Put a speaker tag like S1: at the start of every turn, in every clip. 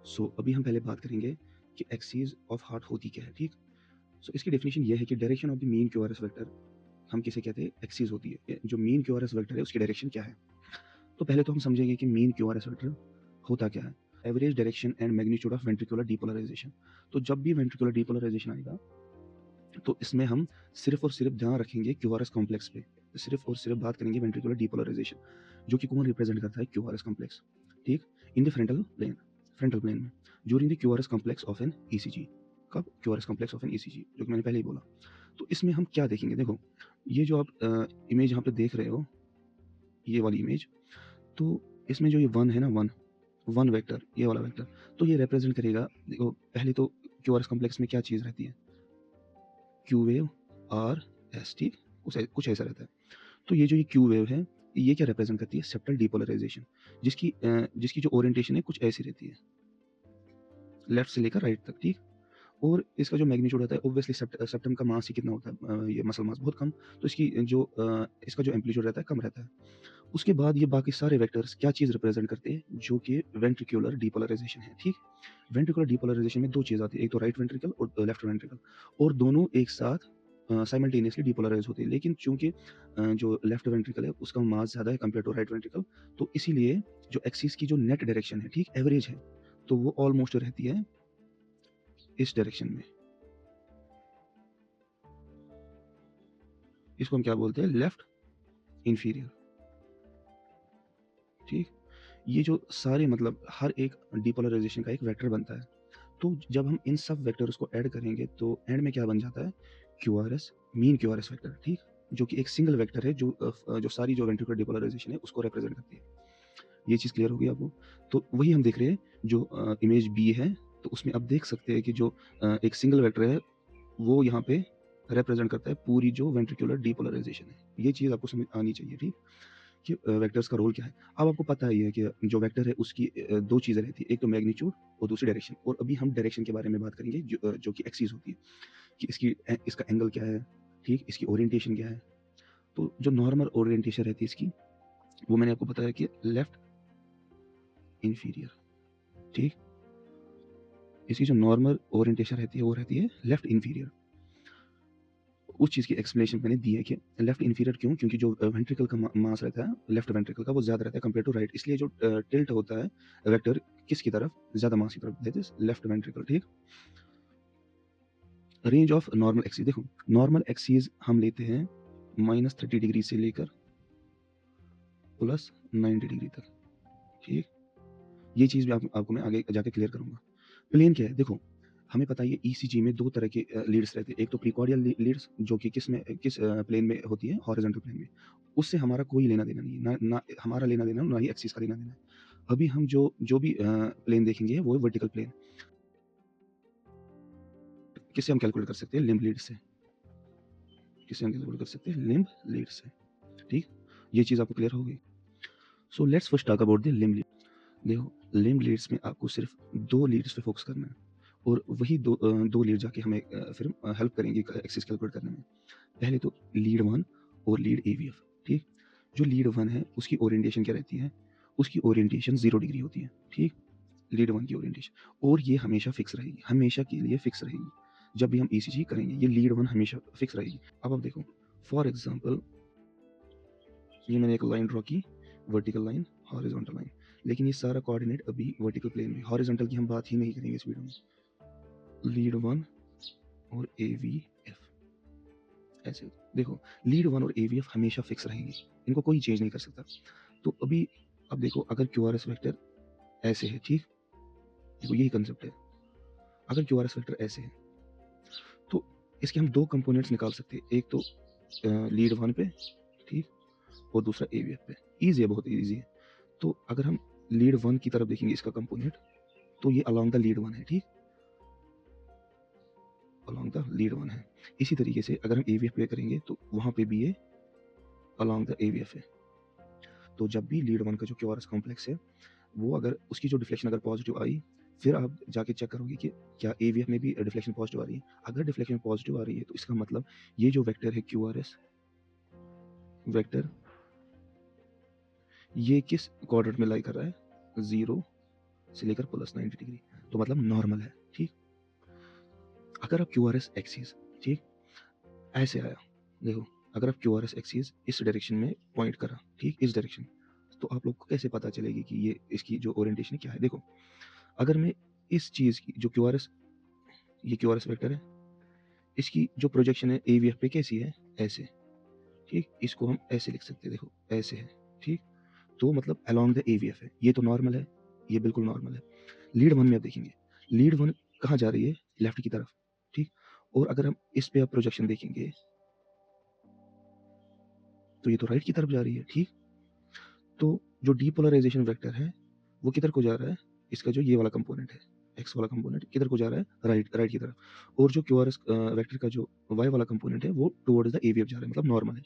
S1: सो अभी हम पहले बात करेंगे कि एक्सिस ऑफ हार्ट होती क्या है, ठीक? सो इसकी डेफिनेशन ये है कि direction of the mean QRS vector हम किसे कहते हैं, एक्सिस होती है। जो मीन क्यूआरएस वेक्टर है उसकी डायरेक्शन क्या है। तो पहले तो हम समझेंगे कि मीन क्यूआरएस वेक्टर होता क्या है। Average direction and magnitude of ventricular depolarization. तो जब भी वेंट्रिकुलर डीपोलराइजेशन आएगा तो इसमें हम सिर्फ और सिर्फ ध्यान रखेंगे क्यूआरएस कॉम्प्लेक्स पे, सिर्फ और सिर्फ बात करेंगे वेंट्रिकुलर डीपोलराइजेशन, जो कि कौन रिप्रेजेंट करता है, क्यूआरएस कॉम्प्लेक्स, ठीक? इन द फ्रंटल प्लेन में during the QRS complex of an ECG. कब? QRS complex of an ECG, जो कि मैंने पहले ही बोला। तो इसमें हम क्या देखेंगे, देखो ये जो आप इमेज यहाँ पे देख रहे हो, ये वाली इमेज, तो इसमें जो ये वन है ना, वन वन वेक्टर, ये वाला वेक्टर, तो ये रिप्रेजेंट करेगा। देखो पहले तो क्यूआरएस कॉम्प्लेक्स में क्या चीज़ रहती है, क्यू वेव आर एस, ठीक? कुछ ऐसा रहता है। तो ये जो ये क्यू वेव है, ये क्या रिप्रेजेंट करती है, सेप्टल डीपोलराइजेशन, जिसकी जो ओरिएंटेशन है कुछ ऐसी रहती है, लेफ्ट से लेकर राइट तक, ठीक? और इसका जो मैग्नीट्यूड होता है, ऑब्वियसली सेप्टम का मास ही कितना होता है, ये मसल मास बहुत कम, तो इसका जो एम्पलीट्यूड रहता है कम रहता है। उसके बाद ये बाकी सारे वेक्टर्स क्या चीज़ रिप्रेजेंट करते हैं, जो कि वेंट्रिकुलर डीपोलराइजेशन है, ठीक? वेंट्रिकुलर डीपोलराइजेशन में दो चीज़ आती है, एक तो राइट वेंट्रिकल और लेफ्ट वेंट्रिकल, और दोनों एक साथ साइमल्टेनियसली डीपोलराइज होते हैं। लेकिन चूंकि जो लेफ्ट वेंट्रिकल है उसका मास ज़्यादा है कंपेयर टू राइट वेंट्रिकल, तो इसीलिए जो एक्सिस की जो नेट डायरेक्शन है, ठीक, एवरेज है, तो वो ऑलमोस्ट रहती है इस डायरेक्शन में। इसको हम क्या बोलते हैं, लेफ्ट इंफीरियर, ठीक? ये जो सारे मतलब हर एक डीपोलराइजेशन का एक वेक्टर बनता है। तो जब हम इन सब वेक्टर्स को ऐड करेंगे तो एंड में क्या बन जाता है, क्यूआरएस, मीन क्यूआरएस वेक्टर, ठीक? जो कि एक सिंगल वेक्टर है, जो सारी जो वेंट्रिकुलर डीपोलराइजेशन है उसको रिप्रेजेंट करती है। ये चीज़ क्लियर होगी आपको? तो वही हम देख रहे हैं, जो इमेज बी है, तो उसमें आप देख सकते हैं कि जो एक सिंगल वेक्टर है वो यहाँ पे रिप्रेजेंट करता है पूरी जो वेंट्रिकुलर डीपोलराइजेशन है। ये चीज़ आपको समझ आनी चाहिए, ठीक? कि वेक्टर्स का रोल क्या है। अब आपको पता ही है कि जो वेक्टर है उसकी दो चीज़ें रहती है, एक तो मैग्नीट्यूड और दूसरी डायरेक्शन। और अभी हम डायरेक्शन के बारे में बात करेंगे, जो कि एक्सिस होती है, कि इसका एंगल क्या है, ठीक? इसकी ओरिएंटेशन क्या है। तो जो नॉर्मल ओरिएंटेशन रहती है इसकी, वो मैंने आपको बताया कि लेफ्ट इंफीरियर, ठीक? इसकी जो नॉर्मल ओरिएंटेशन रहती है वो रहती है लेफ्ट इंफीरियर। उस चीज़ की एक्सप्लेनेशन मैंने दी है कि लेफ्ट इंफीरियर क्यों, क्योंकि जो वेंट्रिकल का मास रहता है लेफ्ट वेंट्रिकल का वो ज़्यादा रहता है कंपेयर टू राइट, इसलिए जो टिल्ट होता है वेक्टर किसकी तरफ, ज़्यादा मास की तरफ, दैट इज लेफ्ट वेंट्रिकल, ठीक? रेंज ऑफ नॉर्मल एक्सिस, देखो नॉर्मल एक्सिस हम लेते हैं -30 डिग्री से लेकर +90 डिग्री तक, ठीक? ये चीज़ भी आपको मैं आगे जाके क्लियर करूँगा। प्लेन क्या है, देखो हमें पता है ये ईसीजी में दो तरह के लीड्स रहते हैं। एक तो प्रीकॉर्डियल लीड्स, जो कि किस प्लेन में होती है, हॉरिजॉन्टल प्लेन में। उससे हमारा कोई लेना देना नहीं है, ना ना हमारा लेना देना, ना ही एक्सिस का लेना देना है। अभी हम जो भी प्लेन देखेंगे वो है वर्टिकल प्लेन। किससे हम कैलकुलेट कर सकते हैं, लिम्ब लीड से। किससे हम कैलकुलेट कर सकते हैं, लिम्ब लीड से, ठीक? ये चीज़ आपको क्लियर होगी। So let's first talk about the limb lead. देखो लिम्ब लीड्स में आपको सिर्फ दो लीड्स पे फोकस करना है, और वही दो लीड जाके हमें फिर हेल्प करेंगे एक्सिस कैलकुलेट करने में। पहले तो लीड वन और लीड एवीएफ, ठीक? जो लीड वन है उसकी ओरिएंटेशन क्या रहती है, उसकी ओरिएंटेशन 0 डिग्री होती है, ठीक? लीड वन की ओरिएंटेशन, और ये हमेशा फिक्स रहेगी, हमेशा के लिए फिक्स रहेगी। जब भी हम ईसीजी करेंगे ये लीड वन हमेशा फिक्स रहेगी। अब आप देखो, फॉर एग्जाम्पल ये मैंने एक लाइन ड्रॉ की, वर्टिकल लाइन, हॉरिजॉन्टल लाइन, लेकिन ये सारा कोऑर्डिनेट अभी वर्टिकल प्लेन में, हॉरिजॉन्टल की हम बात ही नहीं करेंगे इस वीडियो में। लीड वन और एवीएफ, ऐसे देखो, लीड वन और एवीएफ हमेशा फिक्स रहेंगी, इनको कोई चेंज नहीं कर सकता। तो अभी अब देखो, अगर क्यूआरएस वेक्टर ऐसे है, ठीक? देखो यही कंसेप्ट है, अगर क्यूआरएस वेक्टर ऐसे है तो इसके हम दो कंपोनेंट्स निकाल सकते हैं, एक तो लीड वन पे, ठीक? और दूसरा एवीएफ पे। ईजी है, बहुत ईजी है। तो अगर हम लीड वन की तरफ देखेंगे इसका कंपोनेंट, तो ये अलॉन्ग द लीड वन है, ठीक? अलॉन्ग द लीड वन है। इसी तरीके से अगर हम एवीएफ पे करेंगे तो वहां पे भी ये अलॉन्ग द एवीएफ है। तो जब भी लीड वन का जो क्यूआरएस कॉम्प्लेक्स है, वो अगर उसकी जो डिफ्लेक्शन अगर पॉजिटिव आई, फिर आप जाके चेक करोगे कि क्या एवीएफ में भी डिफ्लेक्शन पॉजिटिव आ रही है। अगर डिफ्लेक्शन पॉजिटिव आ रही है तो इसका मतलब ये जो वेक्टर है क्यूआरएस वेक्टर, ये किस क्वाड्रेंट में लाई कर रहा है, 0, से लेकर प्लस 90 डिग्री, तो मतलब नॉर्मल है, ठीक। अगर आप क्यू आर एस एक्सिस, ठीक, ऐसे आया, देखो, अगर आप क्यू आर एस एक्सिस इस डायरेक्शन में पॉइंट करा, ठीक, इस डायरेक्शन, तो आप लोग को कैसे पता चलेगी कि ये इसकी जो ओरिएंटेशन क्या है। देखो, अगर मैं इस चीज़ की जो क्यू आर एस, ये क्यू आर एस वेक्टर है, इसकी जो प्रोजेक्शन है ए वी एफ पे कैसी है, ऐसे, ठीक, इसको हम ऐसे लिख सकते हैं, देखो ऐसे है, ठीक, तो मतलब along the A V F है, ये तो नॉर्मल है, ये बिल्कुल नॉर्मल है। लीड वन में आप देखेंगे, लीड वन कहाँ जा रही है, लेफ्ट की तरफ, ठीक, और अगर हम इस पे आप प्रोजेक्शन देखेंगे तो ये तो राइट की तरफ जा रही है, ठीक। तो जो डीपोलराइजेशन वेक्टर है वो किधर को जा रहा है, इसका जो ये वाला कंपोनेंट है, एक्स वाला कंपोनेंट किधर को जा रहा है, राइट की तरफ, और जो क्यू आर एस वेक्टर का जो वाई वाला कंपोनेंट है वो टुवर्ड्स द एवीएफ जा रहा है, मतलब नॉर्मल है।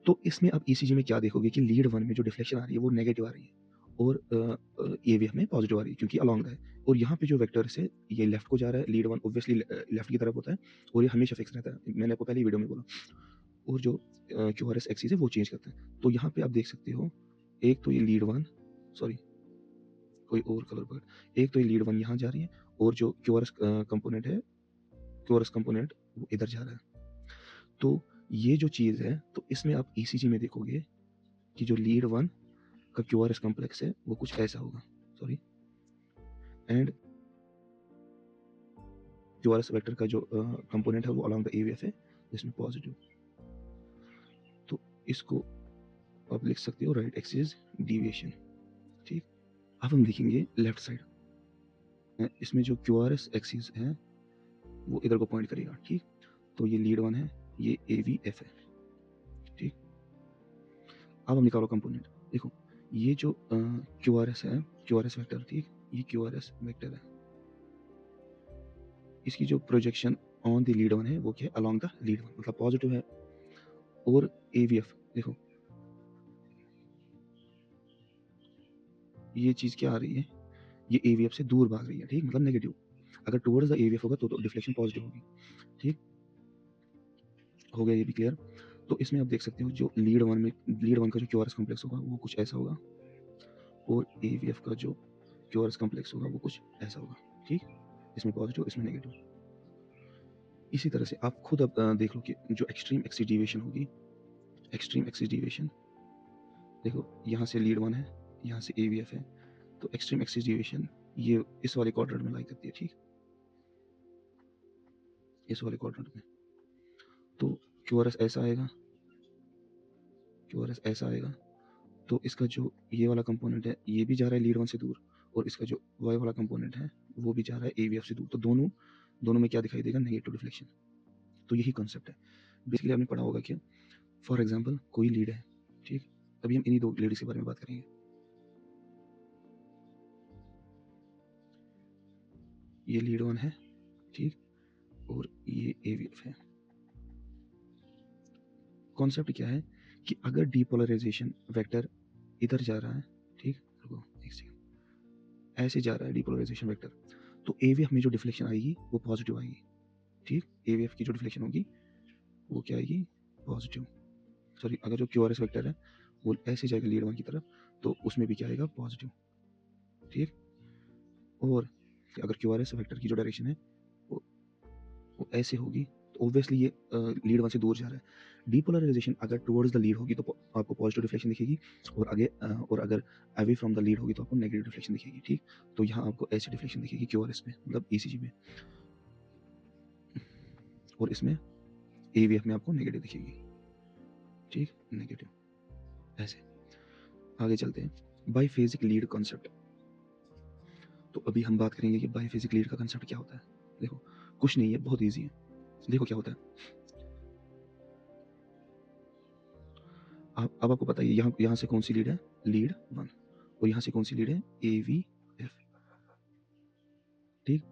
S1: तो इसमें आप ईसीजी में क्या देखोगे कि लीड वन में जो डिफ्लेक्शन आ रही है वो नेगेटिव आ रही है, और एवीएफ में पॉजिटिव आ रही है क्योंकि अलॉन्ग है। और यहाँ पे जो वेक्टर्स है ये लेफ्ट को जा रहा है, लीड वन ऑब्वियसली लेफ्ट की तरफ होता है और ये हमेशा फिक्स रहता है, मैंने आपको पहले ही वीडियो में बोला। और जो क्यू आर एस एक्सिस है वो चेंज करते हैं। तो यहाँ पे आप देख सकते हो, एक तो ये लीड वन, सॉरी कोई और कलर पकड़, एक तो ये लीड वन यहाँ जा रही है और जो क्यू आर एस कंपोनेंट है, क्यू आर एस कंपोनेंट वो इधर जा रहा है। तो ये जो चीज़ है, तो इसमें आप ईसीजी में देखोगे कि जो लीड वन का क्यू आर एस कॉम्प्लेक्स है वो कुछ ऐसा होगा, sorry, and Q R S vector का जो कंपोनेंट है वो अलॉन्ग द एवीएफ है जिसमें पॉजिटिव। तो इसको आप लिख सकते हो राइट एक्सिस डिविएशन, ठीक। अब हम देखेंगे लेफ्ट साइड, इसमें जो क्यू आर एस एक्सिस है वो इधर को पॉइंट करेगा, ठीक। तो ये लीड वन है, ये ए वी एफ है, ठीक। अब हम निकालो कंपोनेंट, देखो ये जो क्यू आर एस है, क्यू आर एस वेक्टर, ठीक, ये क्यू आर एस वेक्टर है, इसकी जो projection on the lead one है वो क्या है, अलॉन्ग द लीड वन, मतलब पॉजिटिव है। और ए वी एफ देखो, ये चीज़ क्या आ रही है, ये ए वी एफ से दूर भाग रही है, ठीक, मतलब नेगेटिव। अगर towards the A V F होगा तो डिफ्लेक्शन पॉजिटिव होगी, ठीक। हो गया ये भी क्लियर। तो इसमें आप देख सकते हो जो लीड वन में, लीड वन का जो क्यू आर एस कॉम्प्लेक्स होगा वो कुछ ऐसा होगा, और ए वी एफ का जो क्यू आर एस कॉम्प्लेक्स होगा वो कुछ ऐसा होगा, ठीक, इसमें पॉजिटिव इसमें नेगेटिव। इसी तरह से आप खुद अब देख लो कि जो एक्सट्रीम एक्सिस डेविएशन होगी, एक्सट्रीम एक्सिस डेविएशन, देखो यहाँ से लीड वन है, यहाँ से ए वी एफ है, तो एक्सट्रीम एक्सिस डेविएशन ये इस वाले क्वाड्रेंट में लाई करती है, ठीक, इस वाले क्वाड्रेंट में। तो क्यू आर एस ऐसा आएगा, क्यू आर एस ऐसा आएगा, तो इसका जो ये वाला कंपोनेंट है ये भी जा रहा है लीड वन से दूर, और इसका जो वाई वाला कंपोनेंट है वो भी जा रहा है ए वी एफ से दूर, तो दोनों दोनों में क्या दिखाई देगा, नेगेटिव डिफ्लेक्शन। तो यही कॉन्सेप्ट है बेसिकली, आपने पढ़ा होगा कि फॉर एग्जाम्पल कोई लीड है, ठीक, अभी हम इन्हीं दो लीड्स के बारे में बात करेंगे। ये लीड वन है, ठीक, और ये ए वी एफ है। कॉन्सेप्ट क्या है कि अगर डीपोलराइजेशन वेक्टर इधर जा रहा है, ठीक, रुको एक सेकंड, ऐसे जा रहा है डीपोलराइजेशन वेक्टर, तो ए वी एफ में जो डिफ्लेक्शन आएगी वो पॉजिटिव आएगी, ठीक, ए वी एफ की जो डिफ्लेक्शन होगी वो क्या आएगी, पॉजिटिव। सॉरी, अगर जो क्यू आर एस वेक्टर है वो ऐसे जाएगा लीड वन की तरफ, तो उसमें भी क्या आएगा, पॉजिटिव, ठीक। और अगर क्यू आर एस वेक्टर की जो डायरेक्शन है वो, वो ऐसे होगी, तो ऑब्वियसली ये लीड वन से दूर जा रहा है। डीपोलराइजेशन अगर टुवर्ड्स द लीड होगी तो आपको पॉजिटिव डिफ्लेक्शन दिखेगी, और आगे और अगर अवे फ्रॉम द लीड होगी तो आपको नेगेटिव डिफ्लेक्शन दिखेगी, ठीक। तो यहाँ आपको ऐसी डिफ्लेक्शन दिखेगी क्यू आर एस में, मतलब ईसीजी में, और इसमें ए वी एफ में आपको नेगेटिव दिखेगी, ठीक, नेगेटिव। ऐसे आगे चलते हैं, बाईफेजिक लीड कॉन्सेप्ट। तो अभी हम बात करेंगे कि बाईफेजिक लीड का कंसेप्ट क्या होता है। देखो कुछ नहीं है, बहुत ईजी है। देखो क्या होता है, अब आपको पता है यहाँ से कौन सी लीड है, लीड वन, और यहाँ से कौन सी लीड है, ए वी एफ, ठीक।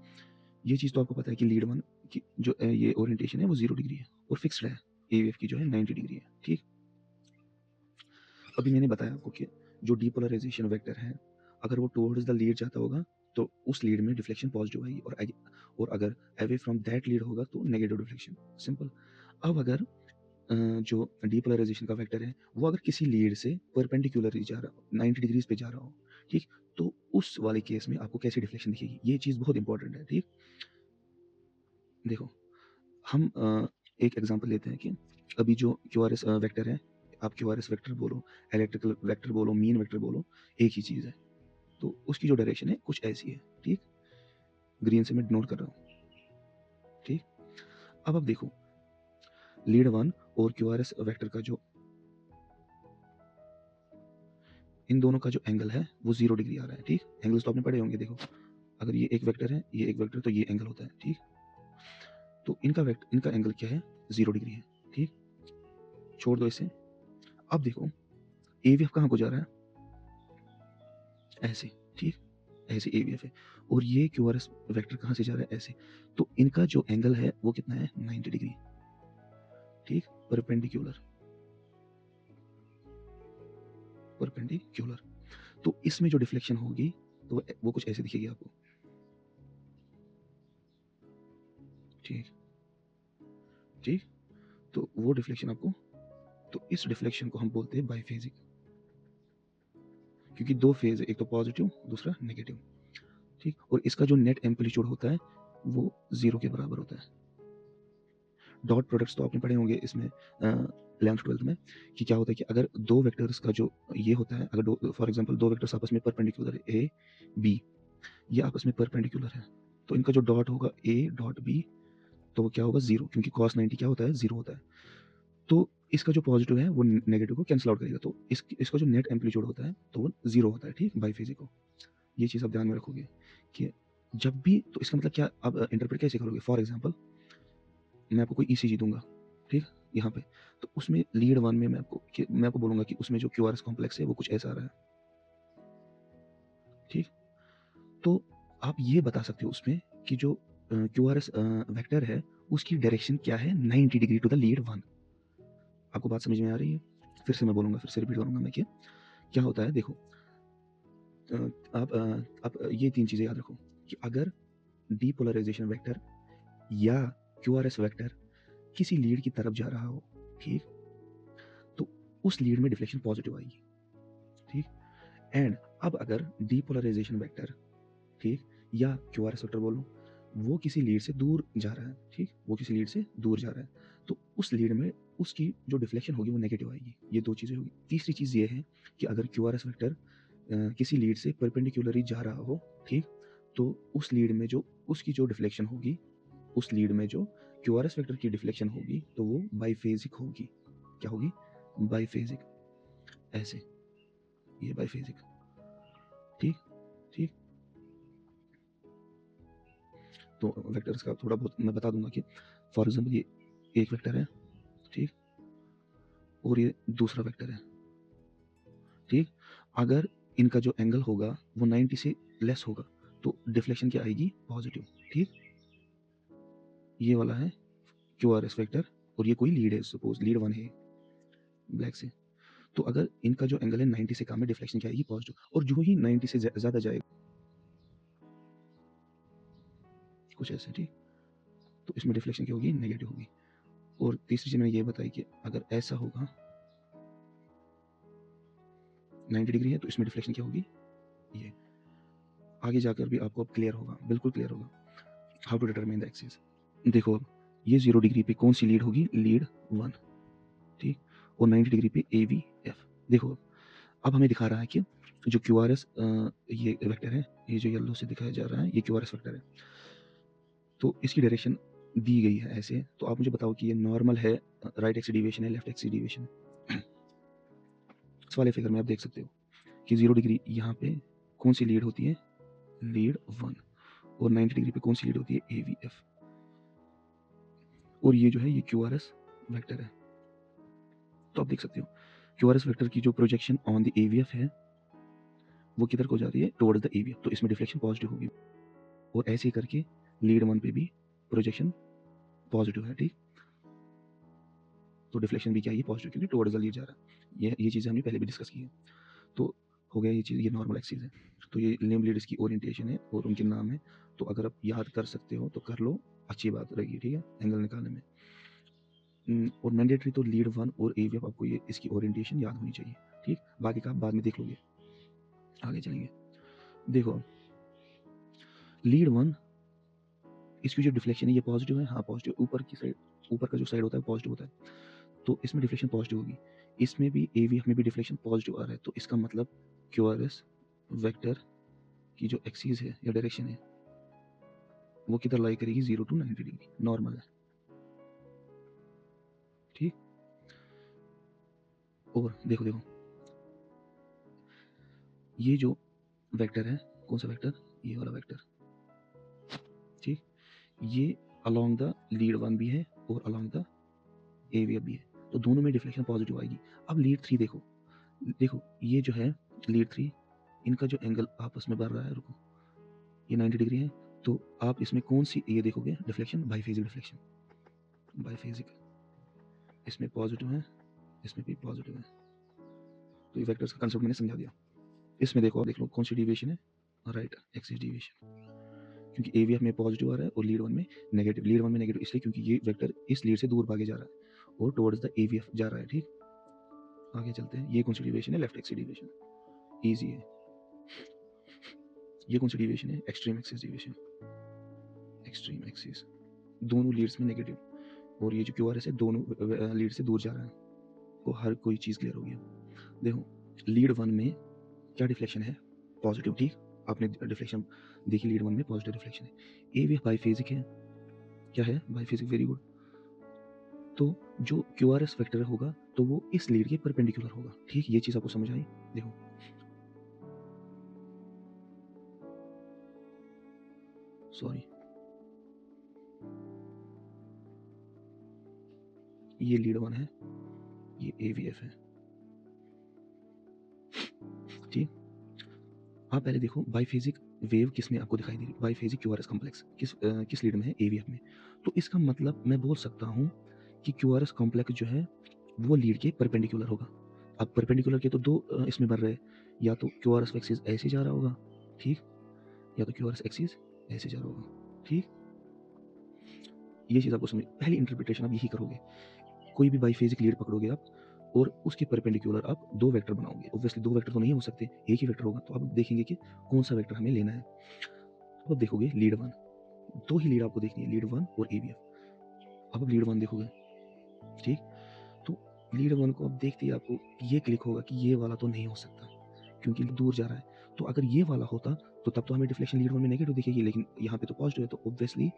S1: ये चीज़ तो आपको पता है कि लीड वन की जो ये ओरिएंटेशन है वो 0 डिग्री है और फिक्स्ड है, ए वी एफ की जो है 90 डिग्री है, ठीक। अभी मैंने बताया आपको कि जो डीपोलराइजेशन वेक्टर है अगर वो टुवर्ड्स द लीड जाता होगा तो उस लीड में डिफ्लेक्शन पॉजिटिव आएगी, और अगर अवे फ्रॉम दैट लीड होगा तो नेगेटिव डिफ्लेक्शन, सिंपल। अब अगर जो डीपोलराइजेशन का वेक्टर है वो अगर किसी लीड से परपेंडिकुलरली जा रहा हो, 90 डिग्रीज पे जा रहा हो, ठीक, तो उस वाले केस में आपको कैसी डिफ्लेक्शन दिखेगी, ये चीज़ बहुत इंपॉर्टेंट है, ठीक। देखो हम एक एग्जांपल लेते हैं कि अभी जो क्यू आर एस वेक्टर है, आप क्यू आर एस वेक्टर बोलो, इलेक्ट्रिकल वेक्टर बोलो, मीन वेक्टर बोलो, एक ही चीज़ है। तो उसकी जो डायरेक्शन है कुछ ऐसी है, ठीक। ग्रीन से मैं डिनोट कर रहा हूँ, ठीक। अब आप देखो लीड वन और क्यू आर एस वेक्टर का जो इन दोनों का जो एंगल है वो 0 डिग्री आ रहा है, ठीक। एंगल्स तो आपने पढ़े होंगे। देखो अगर ये एक वेक्टर है, ये एक वेक्टर, तो ये एंगल होता है, ठीक। तो इनका एंगल क्या है, 0 डिग्री है, ठीक। छोड़ दो इसे। अब देखो एवीएफ कहाँ को जा रहा है, ऐसे, ठीक। ऐसे एवीएफ है और ये क्यूआरएस वेक्टर कहाँ से जा रहा है, ऐसे। तो इनका जो एंगल है वो कितना है, 90 डिग्री, ठीक। Perpendicular, perpendicular. तो इसमें जो डिफ्लेक्शन होगी तो वो कुछ ऐसे दिखेगी आपको, ठीक, ठीक। तो वो डिफ्लेक्शन आपको, तो इस डिफ्लेक्शन को हम बोलते हैं बाइफेजिक, क्योंकि दो फेज है, एक तो पॉजिटिव दूसरा नेगेटिव, ठीक। और इसका जो नेट एम्पलीट्यूड होता है वो 0 के बराबर होता है। डॉट प्रोडक्ट्स तो आपने पढ़े होंगे इसमें 11th-12th में, कि क्या होता है कि अगर दो वेक्टर्स का जो ये होता है, अगर फॉर एग्जांपल दो वेक्टर्स आपस में परपेंडिकुलर है, ए बी, ये आपस में परपेंडिकुलर है, तो इनका जो डॉट होगा ए डॉट बी, तो वो क्या होगा, 0, क्योंकि cos 90 क्या होता है, 0 होता है। तो इसका जो पॉजिटिव है वो नेगेटिव को कैंसिल आउट करेगा, तो इसका जो नेट एम्पलीट्यूड होता है तो वो 0 होता है, ठीक, बाईफेजिक को। ये चीज़ आप ध्यान में रखोगे कि जब भी, तो इसका मतलब क्या आप इंटरप्रेट कैसे करोगे। फॉर एग्जांपल मैं आपको कोई ईसीजी दूंगा, ठीक, यहाँ पे, तो उसमें लीड वन में मैं आपको बोलूंगा कि उसमें जो क्यूआरएस कॉम्प्लेक्स है वो कुछ ऐसा आ रहा है, ठीक। तो आप ये बता सकते हो उसमें कि जो क्यूआरएस वेक्टर है उसकी डायरेक्शन क्या है, 90 degree to the lead one. आपको बात समझ में आ रही है, फिर से मैं बोलूंगा, फिर से रिपीट करूंगा मैं कि क्या होता है। देखो आप ये तीन चीजें याद रखो कि अगर डीपोलराइजेशन वेक्टर या क्यूआरएस वेक्टर किसी लीड की तरफ जा रहा हो, ठीक, तो उस लीड में डिफ्लेक्शन पॉजिटिव आएगी, ठीक। एंड अब अगर डीपोलराइजेशन वेक्टर, ठीक, या क्यूआरएस वेक्टर बोलो, वो किसी लीड से दूर जा रहा है, ठीक, वो किसी लीड से दूर जा रहा है, तो उस लीड में उसकी जो डिफ्लेक्शन होगी वो नेगेटिव आएगी। ये दो चीज़ें होगी। तीसरी चीज़ ये है कि अगर क्यूआरएस वेक्टर किसी लीड से परपेंडिकुलरली जा रहा हो, ठीक, तो उस लीड में जो उसकी जो डिफ्लेक्शन होगी, उस लीड में जो क्यूआरएस वेक्टर की डिफ्लेक्शन होगी तो वो बाईफेजिक होगी। क्या होगी, बाईफेजिक, ऐसे, ये बाईफेजिक, ठीक, ठीक। तो वेक्टर्स का थोड़ा बहुत मैं बता दूंगा कि फॉर एग्जांपल ये एक वेक्टर है, ठीक, और ये दूसरा वेक्टर है, ठीक। अगर इनका जो एंगल होगा वो 90 से लेस होगा तो डिफ्लेक्शन क्या आएगी, पॉजिटिव, ठीक। ये वाला है क्यू आर एस वेक्टर और ये कोई लीड है, सपोज लीड वन है ब्लैक से। तो अगर इनका जो एंगल है 90 से कम है, डिफ्लेक्शन क्या आएगी, पॉजिटिव। और जो ही 90 से ज़्यादा जाएगा कुछ ऐसे, ठीक, तो इसमें डिफ्लेक्शन क्या होगी, नेगेटिव होगी। और तीसरी चीज़ मैंने ये बताई कि अगर ऐसा होगा 90 डिग्री है तो इसमें डिफ्लेक्शन क्या होगी, ये। आगे जाकर भी आपको अब क्लियर होगा, बिल्कुल क्लियर होगा how to determine the axis. देखो अब ये 0 डिग्री पे कौन सी लीड होगी, लीड वन, ठीक, और 90 डिग्री पे ए वी एफ। देखो अब हमें दिखा रहा है कि जो क्यू आर एस ये वेक्टर है, ये जो येलो से दिखाया जा रहा है ये क्यू आर एस वेक्टर है, तो इसकी डायरेक्शन दी गई है ऐसे। तो आप मुझे बताओ कि ये नॉर्मल है, राइट एक्सिस डेविएशन है, लेफ्ट एक्सिस डेविएशन है। इस वाले फिगर में आप देख सकते हो कि 0 डिग्री यहाँ पे कौन सी लीड होती है, लीड वन, और 90 डिग्री पे कौन सी लीड होती है, ए वी एफ। और ये जो है ये क्यू आर एस वेक्टर है। तो आप देख सकते हो क्यू आर एस वेक्टर की जो projection on the A V F है वो किधर को जा रही है, towards the A V F, तो इसमें डिफ्लेक्शन पॉजिटिव होगी। और ऐसे ही करके लीड वन पे भी प्रोजेक्शन पॉजिटिव है, ठीक, तो डिफ्लेक्शन भी क्या है, पॉजिटिव, क्योंकि टुवर्ड्स द लीड जा रहा है। ये चीज़ें हमने पहले भी डिस्कस की है। तो हो गया ये चीज़, ये नॉर्मल एक्सिस है। तो ये लिम्ब लीड्स की ओरिएंटेशन है और उनके नाम है। तो अगर आप याद कर सकते हो तो कर लो, अच्छी बात रहेगी, ठीक है, एंगल निकालने में। और मैंडेटरी तो लीड वन और ए वी एफ, आपको ये इसकी ओरिएंटेशन याद होनी चाहिए, ठीक। बाकी का आप बाद में देख लोगे, आगे चलेंगे। देखो लीड वन, इसकी जो डिफ्लेक्शन है ये पॉजिटिव है, हाँ पॉजिटिव, ऊपर की साइड, ऊपर का जो साइड होता है पॉजिटिव होता है, तो इसमें डिफ्लेक्शन पॉजिटिव होगी। इसमें भी एवीएफ में भी डिफ्लेक्शन पॉजिटिव आ रहा है, तो इसका मतलब क्यूआरएस वेक्टर की जो एक्सिस है या डायरेक्शन है वो किधर लाई करेगी, 0 to 90 डिग्री, नॉर्मल है, ठीक। और देखो देखो ये जो वेक्टर है, कौन सा वेक्टर, ये वाला वेक्टर, ठीक, ये अलोंग द लीड वन भी है और अलोंग द एवीएफ भी है, तो दोनों में डिफ्लेक्शन पॉजिटिव आएगी। अब लीड थ्री देखो, देखो ये जो है लीड थ्री, इनका जो एंगल आपस में बढ़ रहा है, रुको, ये 90 डिग्री है, तो आप इसमें कौन सी ये देखोगे डिफ्लेक्शन, बाइफेजिक डिफ्लेक्शन, बाइफेजिक, इसमें पॉजिटिव है, इसमें भी पॉजिटिव है, तो ये वेक्टर्स का कंसेप्ट मैंने समझा दिया। इसमें देखो, आप देख लो कौन सी डिविएशन है, राइट एक्सिस डिविएशन, क्योंकि एवीएफ में पॉजिटिव आ रहा है और लीड वन में नेगेटिव, लीड वन में नेगेटिव इसलिए क्योंकि ये वेक्टर इस लीड से दूर भागे जा रहा है और टुवर्ड्स द एवीएफ जा रहा है, ठीक। आगे चलते हैं, ये कौन सी डिविएशन है, लेफ्ट एक्सिस डिविएशन, ईजी है। ये कौन सी डिविएशन है, extreme axis deviation, extreme axis, दोनों लीड्स में नेगेटिव, और ये जो क्यूआरएस है दोनों लीड से दूर जा रहा है, वो हर कोई चीज़ क्लियर हो गया। देखो लीड वन में क्या डिफ्लेक्शन है, पॉजिटिव, ठीक, आपने डिफ्लेक्शन देखी, लीड वन में पॉजिटिव डिफ्लेक्शन है। एवीएफ बाइफेजिक है, क्या है, बाइफेजिक, वेरी गुड। तो जो क्यूआरएस वेक्टर होगा तो वो इस लीड के परपेंडिकुलर होगा, ठीक, ये चीज़ आपको समझ आई। देखो सॉरी, ये लीड वन है, ये एवीएफ है, ठीक। आप पहले देखो बाइफेजिक वेव किस में आपको दिखाई दे रही है, बाइफेजिक क्यूआरएस कॉम्प्लेक्स किस लीड में है, एवीएफ में, तो इसका मतलब मैं बोल सकता हूँ कि क्यूआरएस कॉम्प्लेक्स जो है वो लीड के परपेंडिकुलर होगा। अब परपेंडिकुलर के तो दो इसमें बन रहे हैं, या तो क्यूआरएस एक्सिस ऐसे जा रहा होगा, ठीक, या तो क्यूआरएस एक्सिस ऐसे जा रहा होगा, ठीक। ये चीज़ आपको समझ, पहली इंटरप्रिटेशन आप यही करोगे, कोई भी बाइफेजिक लीड पकड़ोगे आप और उसके परपेंडिकुलर आप दो वेक्टर बनाओगे, ऑब्वियसली दो वेक्टर तो नहीं हो सकते, एक ही वेक्टर होगा, तो आप देखेंगे कि कौन सा वेक्टर हमें लेना है, तो आप देखोगे लीड वन, दो ही लीड आपको देखनी है, लीड वन और एवीएफ। अब लीड वन देखोगे, ठीक, तो लीड वन को अब देखते ही आपको ये क्लिक होगा कि ये वाला तो नहीं हो सकता क्योंकि दूर जा रहा है, तो अगर ये वाला होता तो तब तो हमें डिफ्लेक्शन लीड वन में नेगेटिव दिखेगी, लेकिन यहाँ पे तो पॉजिटिव है, तो ऑब्वियसली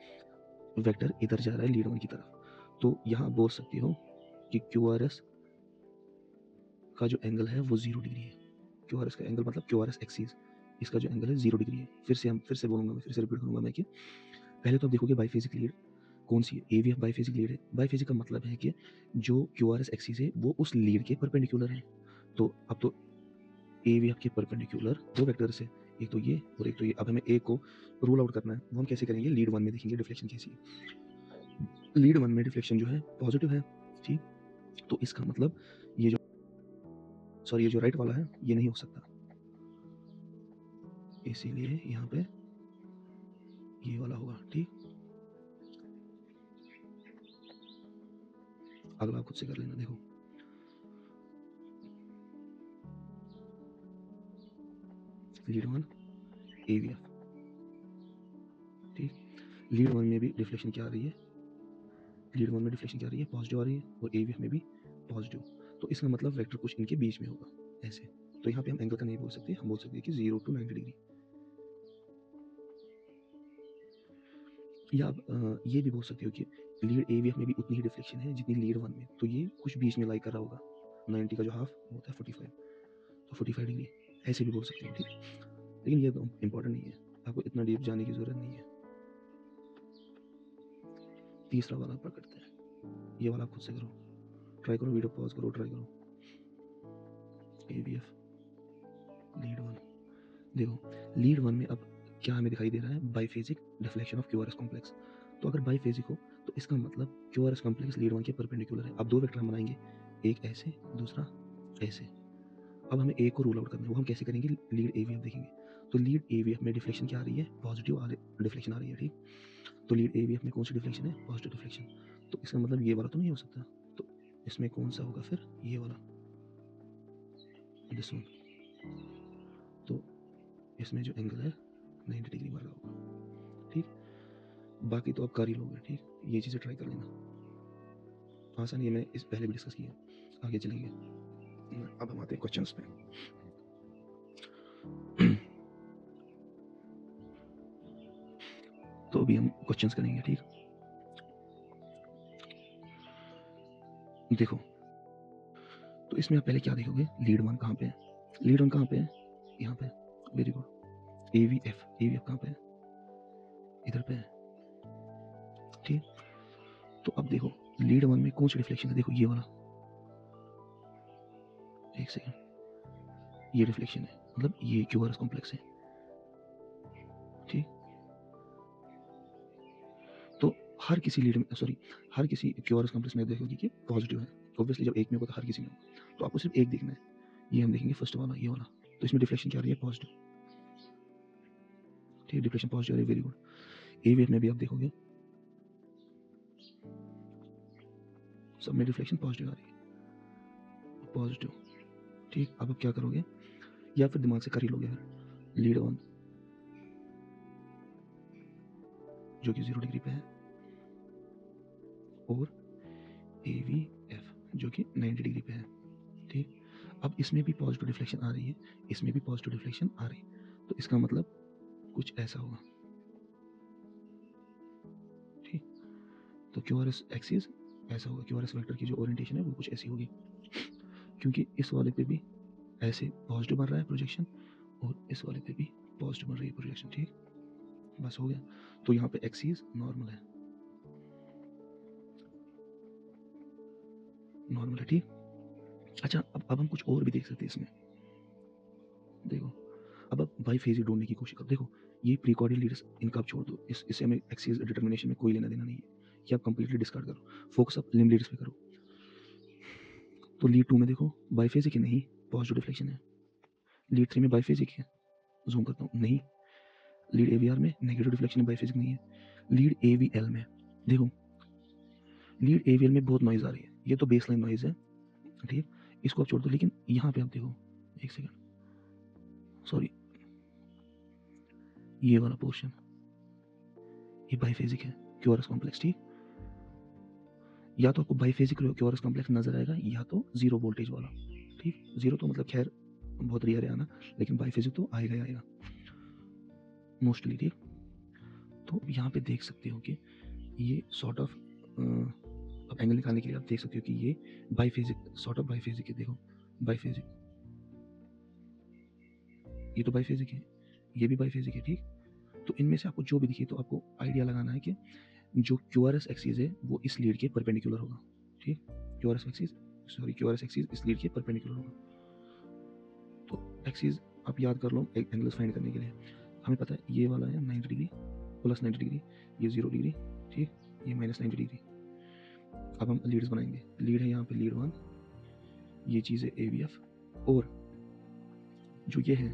S1: वेक्टर इधर जा रहा है लीड वन की तरफ, तो यहाँ बोल सकते हो कि क्यूआरएस का जो एंगल है वो 0 डिग्री है, क्यूआरएस का एंगल मतलब क्यूआरएस एक्सिस, इसका जो एंगल है 0 डिग्री है। फिर से बोलूंगा मैं, फिर से रिपीट करूंगा मैं कि पहले तो आप देखोगे बाइफेजिक लीड कौन सी है, एवीएफ बाइफेजिक लीड है। बाइफेजिक का मतलब है कि जो क्यूआरएस एक्सिस है वो उस लीड के परपेंडिकुलर है, तो अब तो एवीएफ के परपेंडिकुलर दो वेक्टर्स है, एक तो ये और एक तो ये। अब हमें एक को रूल आउट करना है, वो हम कैसे करेंगे, लीड वन में देखेंगे डिफ्लेक्शन कैसी है। लीड वन में डिफ्लेक्शन जो है पॉजिटिव है, ठीक, तो इसका मतलब ये जो, सॉरी, ये जो राइट वाला है ये नहीं हो सकता, इसीलिए यहाँ पे ये वाला होगा, ठीक। अगला खुद से कर लेना, देखो लीड वन एवीएफ, ठीक। लीड वन में भी डिफ्लेक्शन क्या आ रही है, लीड वन में डिफ्लेक्शन क्या आ रही है, पॉजिटिव आ रही है, और एवीएफ में भी पॉजिटिव, तो इसका मतलब वेक्टर कुछ इनके बीच में होगा ऐसे। तो यहाँ पे हम एंगल का नहीं बोल सकते, हम बोल सकते हैं कि 0 to 90 डिग्री, या आप ये भी बोल सकते हो कि लीड एवीएफ में भी उतनी ही डिफ्लेक्शन है जितनी लीड वन में, तो ये कुछ बीच में लाई कर रहा होगा, 90 का जो हाफ होता है 45, तो 45 डिग्री, ऐसे भी बोल सकते हो, ठीक। लेकिन ये तो इंपॉर्टेंट नहीं है, आपको इतना डीप जाने की जरूरत नहीं है। तीसरा वाला पकड़ते हैं, ये वाला आप खुद से करो, ट्राई करो, वीडियो पॉज करो, ट्राई करो, एवीएफ लीड वन, देखो लीड वन में अब क्या हमें दिखाई दे रहा है, बाइफेजिक डिफ्लेक्शन ऑफ क्यूआरएस कॉम्प्लेक्स, तो अगर बाइफेजिक हो तो इसका मतलब क्यूआरएस कॉम्प्लेक्स लीड वन के परपेंडिकुलर है। अब दो वेक्टर हम बनाएंगे, एक ऐसे, दूसरा ऐसे। अब हमें एक को रूल आउट करना है, वो हम कैसे करेंगे, लीड एवीएफ देखेंगे, तो लीड एवीएफ में डिफ्लेक्शन क्या आ रही है, पॉजिटिव डिफ्लेक्शन आ रही है, ठीक। तो लीड एवीएफ में कौन सी डिफ्लेक्शन है, पॉजिटिव डिफ्लेक्शन, तो इसका मतलब ये वाला तो नहीं हो सकता, तो इसमें कौन सा होगा फिर, ये वाला, दिस वन। तो इसमें जो एंगल है 90 डिग्री वाला होगा, ठीक। बाकी तो आप कर ही लोगे, ठीक। ये चीज़ें ट्राई कर लेना, आसान ये मैंने इस पहले भी डिस्कस किया। आगे चलेंगे, अब हम आते हैं क्वेश्चंस पे। तो अभी हम क्वेश्चंस करेंगे, ठीक। देखो, तो इसमें आप पहले क्या देखोगे, लीड वन कहाँ पे है, लीड वन कहाँ पे है, यहाँ पे, वेरी गुड। AVF कहाँ पे है, इधर पे है, ठीक। तो अब देखो लीड वन में कौन सी रिफ्लेक्शन है, देखो ये वाला, एक सेकेंड, ये रिफ्लेक्शन है, मतलब ये क्यूआरएस कॉम्प्लेक्स है, ठीक। तो हर किसी लीड में, सॉरी, हर किसी क्यूआरएस कॉम्प्लेक्स में देखोगे कि पॉजिटिव है, ऑब्वियसली जब एक में होगा तो हर किसी में होगा, तो आपको सिर्फ एक देखना है, ये हम देखेंगे फर्स्ट वाला, ये वाला। तो इसमें डिफ्लेक्शन क्या आ रही है, पॉजिटिव, ठीक, डिफ्लेक्शन पॉजिटिव आ रही है, वेरी गुड। AVF में भी आप देखोगे सब में डिफ्लेक्शन पॉजिटिव आ रही है, पॉजिटिव, ठीक। अब आप क्या करोगे, या फिर दिमाग से कर ही लोगे, फिर लीड ऑन जो कि 0 डिग्री पे है, और AVF जो कि 90 डिग्री पे है, ठीक। अब इसमें भी पॉजिटिव डिफ्लेक्शन आ रही है, इसमें भी पॉजिटिव डिफ्लेक्शन आ रही है, तो इसका मतलब कुछ ऐसा होगा, ठीक। तो क्यूआरएस एक्सिस ऐसा होगा, क्यूआरएस वेक्टर की जो ओरिएंटेशन है वो कुछ ऐसी होगी, क्योंकि इस वाले पे भी ऐसे पॉजिटिव बन रहा है प्रोजेक्शन, और इस वाले पे भी पॉजिटिव बन रही है प्रोजेक्शन, ठीक। बस हो गया। तो यहाँ पे एक्सिस नॉर्मल है, नॉर्मल है, ठीक। अच्छा, अब हम कुछ और भी देख सकते हैं इसमें, देखो, अब आप बाईफेजी ढूंढने की कोशिश करो, देखो ये प्रीकॉर्डियल लीडर्स, इनका आप छोड़ दो, इससे हमें एक्सिस डिटर्मिनेशन में कोई लेना देना नहीं है, ये आप कंप्लीटली डिस्कार्ड करो, फोकस आप लिम्ब लीडर्स पे करो। तो लीड 2 में देखो बाईफेजिक है, नहीं, पॉजिटिव डिफ्लेक्शन है। लीड 3 में बाईफेजिक है, जूम करता हूँ, नहीं। लीड AVR में नेगेटिव डिफ्लेक्शन है, बाईफेजिक नहीं है। लीड AVL में देखो, लीड AVL में बहुत नॉइज आ रही है, ये तो बेसलाइन नॉइज है, ठीक, इसको आप छोड़ दो। लेकिन यहाँ पे आप देखो, एक सेकेंड, सॉरी, ये वाला पोर्शन, ये बाईफेजिक है, क्यूआरएस कॉम्प्लेक्स, ठीक। या तो आपको बाईफेजिक क्यूआरएस कॉम्प्लेक्स नजर आएगा, या तो जीरो वोल्टेज वाला, ठीक। जीरो तो मतलब खैर बहुत रेयर है आना, लेकिन बाईफेजिक तो आएगा ही आएगा मोस्टली, ठीक। तो यहाँ पे देख सकते हो कि ये सॉर्ट ऑफ, अब एंगल निकालने के लिए आप देख सकते हो कि ये बाईफेजिक, सॉर्ट ऑफ बाईफेजिक है, देखो बाईफेजिक, ये तो बाईफेजिक है, ये भी बाईफेजिक है, ठीक। तो इनमें से आपको जो भी दिखे, तो आपको आइडिया लगाना है कि जो क्यूआरएस एक्सिस है वो इस लीड के परपेंडिकुलर होगा, ठीक। क्यूआरएस एक्सिस इस लीड के परपेंडिकुलर होगा। तो एक्सिस आप याद कर लो एक एंगल्स फाइंड करने के लिए, हमें पता है ये वाला है 90 डिग्री प्लस 90 डिग्री, ये 0 डिग्री, ठीक, ये माइनस 90 डिग्री। अब हम लीड्स बनाएंगे, लीड है यहाँ पे लीड 1, ये चीज़ है AVF, और जो ये है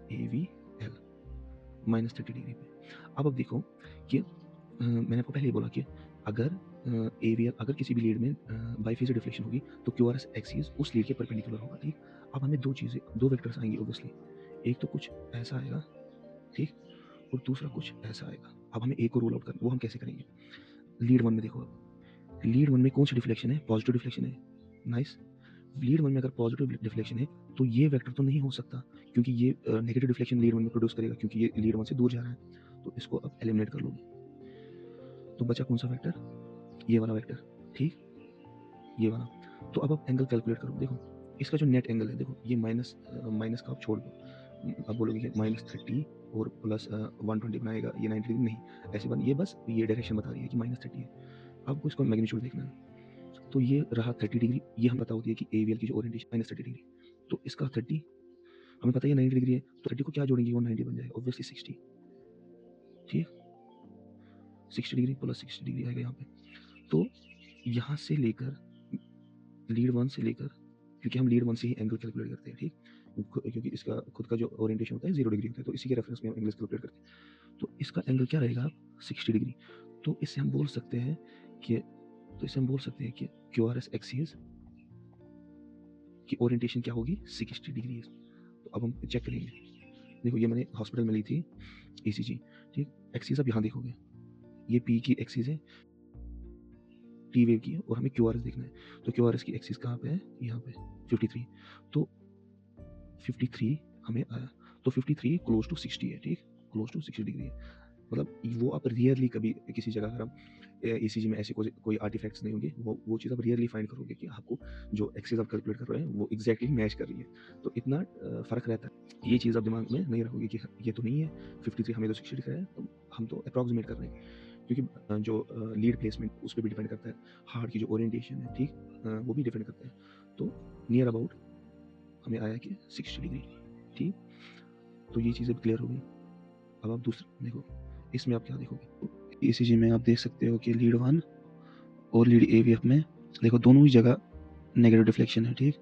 S1: AVL माइनस 30 डिग्री पे। अब देखो कि मैंने आपको पहले ही बोला कि अगर AVL, अगर किसी भी लीड में बाईफेजिक डिफ्लेक्शन होगी तो क्यूआरएस एक्सिस उस लीड के परपेंडिकुलर होगा, ठीक। अब हमें दो चीज़ें, दो वेक्टर्स आएंगे ऑब्वियसली, एक तो कुछ ऐसा आएगा, ठीक, और दूसरा कुछ ऐसा आएगा। अब हमें एक को रूल आउट करना, वो हम कैसे करेंगे, लीड 1 में देखो, अब लीड 1 में कौन सी डिफ्लेक्शन है, पॉजिटिव डिफ्लेक्शन है, नाइस। लीड 1 में अगर पॉजिटिव डिफ्लेक्शन है तो ये वेक्टर तो नहीं हो सकता, क्योंकि ये नेगेटिव डिफ्लेक्शन लीड 1 में प्रोड्यूस करेगा, क्योंकि ये लीड 1 से दूर जा रहा है, तो इसको अब एलिमिनेट कर लोगे। तो बचा कौन सा वेक्टर, ये वाला वेक्टर, ठीक, ये वाला। तो अब आप एंगल कैलकुलेट करो, देखो इसका जो नेट एंगल है, देखो ये माइनस माइनस का आप छोड़ दो, अब बोलोगे कि -30 और प्लस 120 बनाएगा ये 90 डिग्री, नहीं ऐसे बन, ये बस ये डायरेक्शन बता रही है कि -30 है। आपको इसको मैग्नीट्यूड देखना है, तो ये रहा 30 डिग्री, ये हम पता होती है कि AVL की जो ओरिएंटेशन -30 डिग्री, तो इसका 30 हमें पता है 90 डिग्री है, तो 30 को क्या जोड़ेंगे, वो 90 बन जाएगा ऑब्वियसली 60, ठीक, 60 डिग्री प्लस 60 डिग्री आएगा यहाँ पे। तो यहाँ से लेकर लीड 1 से लेकर, क्योंकि हम लीड 1 से ही एंगल कैलकुलेट करते हैं, ठीक, क्योंकि इसका खुद का जो ओरिएंटेशन होता है 0 डिग्री होता है, तो इसी के रेफरेंस में हम एंगल्स कैलकुलेट करते हैं। तो इसका एंगल क्या रहेगा, 60 डिग्री। तो इससे हम बोल सकते हैं कि, क्यूआरएस एक्सिस कि ओरिएंटेशन क्या होगी 60 डिग्री। तो अब हम चेक करेंगे। देखो ये मैंने हॉस्पिटल में ली थी ECG, ठीक। एक्सिस अब यहाँ देखोगे, ये पी की एक्सिस है, टी वेव की है, और हमें QRS देखना है। तो QRS की एक्सिस कहाँ पे है, यहाँ पे 53। तो 53 हमें आया, तो 53 क्लोज टू 60 है, ठीक, क्लोज टू 60 डिग्री है। मतलब वो आप रियरली कभी किसी जगह अगर हम ECG में ऐसे कोई आर्टिफैक्ट्स नहीं होंगे, वो चीज़ आप रियरली फाइंड करोगे कि आपको जो एक्सिस आप कैलकुलेट कर रहे हैं वो एग्जैक्टली मैच कर रही है। तो इतना फ़र्क रहता है। ये चीज़ आप दिमाग में नहीं रखोगे कि ये तो नहीं है 53, हमें तो 60 दिख रहा है, तो हम तो अप्रॉक्सीमेट कर रहे हैं। क्योंकि जो लीड प्लेसमेंट उस पर भी डिपेंड करता है, हार्ट की जो ओरिएंटेशन है, ठीक, वो भी डिपेंड करता है। तो नियर अबाउट हमें आया कि 60 डिग्री, ठीक। तो ये चीज़ें क्लियर हो गई। अब आप दूसरा देखो, इसमें आप क्या देखोगे, ECG में आप देख सकते हो कि लीड 1 और लीड AVF में देखो दोनों ही जगह नेगेटिव डिफ्लेक्शन है, ठीक,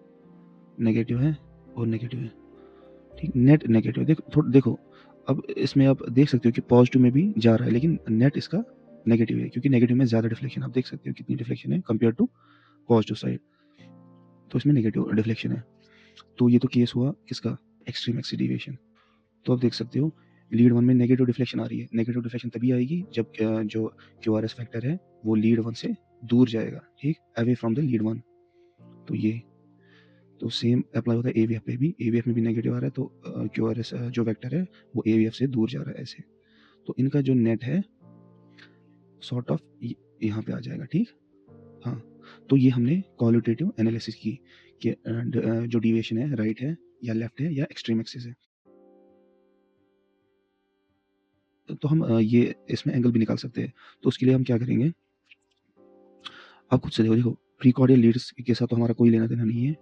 S1: नेगेटिव है और नेगेटिव है, ठीक, नेट नेगेटिव। देखो अब इसमें आप देख सकते हो कि पॉजिटिव में भी जा रहा है, लेकिन नेट इसका नेगेटिव है, क्योंकि नेगेटिव में ज़्यादा डिफ्लेक्शन, आप देख सकते हो कितनी डिफ्लेक्शन है कंपेयर टू पॉजिटिव साइड, तो इसमें नेगेटिव डिफ्लेक्शन है। तो ये तो केस हुआ किसका, एक्सट्रीम एक्सिस डेविएशन। तो आप देख सकते हो लीड 1 में नेगेटिव डिफ्लेक्शन आ रही है। नेगेटिव डिफ्लेक्शन तभी आएगी जब जो QRS फैक्टर है वो लीड 1 से दूर जाएगा, ठीक, अवे फ्रॉम द लीड 1। तो ये तो सेम अप्लाई होता है AVF पे भी। AVF में भी नेगेटिव आ रहा है, तो QRS जो वेक्टर है वो AVF से दूर जा रहा है ऐसे। तो इनका जो नेट है सॉर्ट ऑफ यहाँ पे आ जाएगा, ठीक। हाँ, तो ये हमने क्वालिटेटिव एनालिसिस की कि जो डिविएशन है राइट है या लेफ्ट है या एक्सट्रीम एक्सिस है। तो हम ये इसमें एंगल भी निकाल सकते हैं। तो उसके लिए हम क्या करेंगे, आप खुद से देखो प्रीकॉर्डियल लीड्स के साथ तो हमारा कोई लेना देना नहीं है,